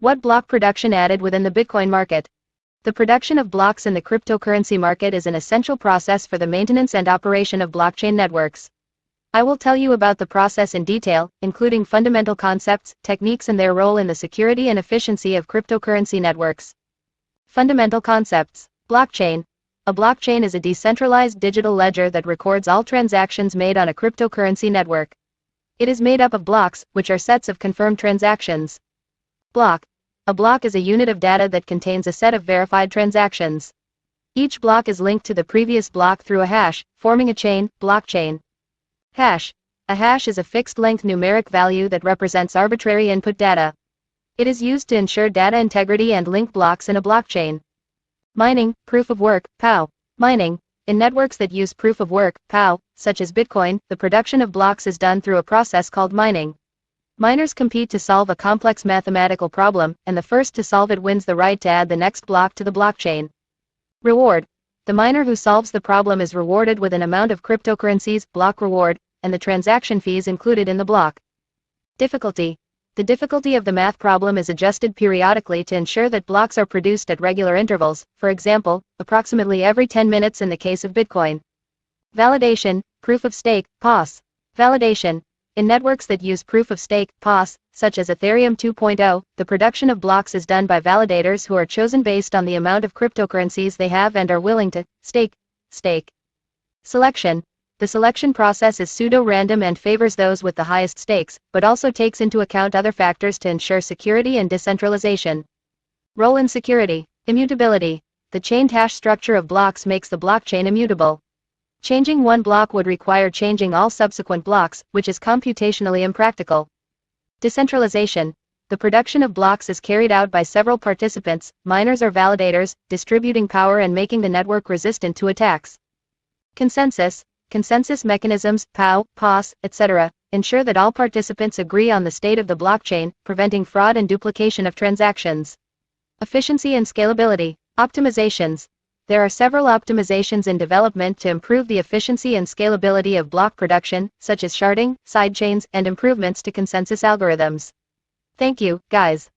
What block production added within the Bitcoin market? The production of blocks in the cryptocurrency market is an essential process for the maintenance and operation of blockchain networks. I will tell you about the process in detail, including fundamental concepts, techniques and their role in the security and efficiency of cryptocurrency networks. Fundamental concepts. Blockchain. A blockchain is a decentralized digital ledger that records all transactions made on a cryptocurrency network. It is made up of blocks, which are sets of confirmed transactions. Block. A block is a unit of data that contains a set of verified transactions. Each block is linked to the previous block through a hash, forming a chain, blockchain. Hash. A hash is a fixed-length numeric value that represents arbitrary input data. It is used to ensure data integrity and link blocks in a blockchain. Mining, proof of work, POW. Mining. In networks that use proof of work, POW, such as Bitcoin, the production of blocks is done through a process called mining. Miners compete to solve a complex mathematical problem, and the first to solve it wins the right to add the next block to the blockchain. Reward. The miner who solves the problem is rewarded with an amount of cryptocurrencies, block reward, and the transaction fees included in the block. Difficulty. The difficulty of the math problem is adjusted periodically to ensure that blocks are produced at regular intervals, for example, approximately every 10 minutes in the case of Bitcoin. Validation, proof of stake, POS. Validation. In networks that use proof of stake, POS, such as Ethereum 2.0, the production of blocks is done by validators who are chosen based on the amount of cryptocurrencies they have and are willing to stake. Selection. The selection process is pseudo-random and favors those with the highest stakes, but also takes into account other factors to ensure security and decentralization. Role in security. Immutability. The chained hash structure of blocks makes the blockchain immutable. Changing one block would require changing all subsequent blocks, which is computationally impractical. Decentralization. The production of blocks is carried out by several participants, miners or validators, distributing power and making the network resistant to attacks. Consensus. Consensus mechanisms, POW, POS, etc., ensure that all participants agree on the state of the blockchain, preventing fraud and duplication of transactions. Efficiency and scalability. Optimizations. There are several optimizations in development to improve the efficiency and scalability of block production, such as sharding, sidechains, and improvements to consensus algorithms. Thank you, guys.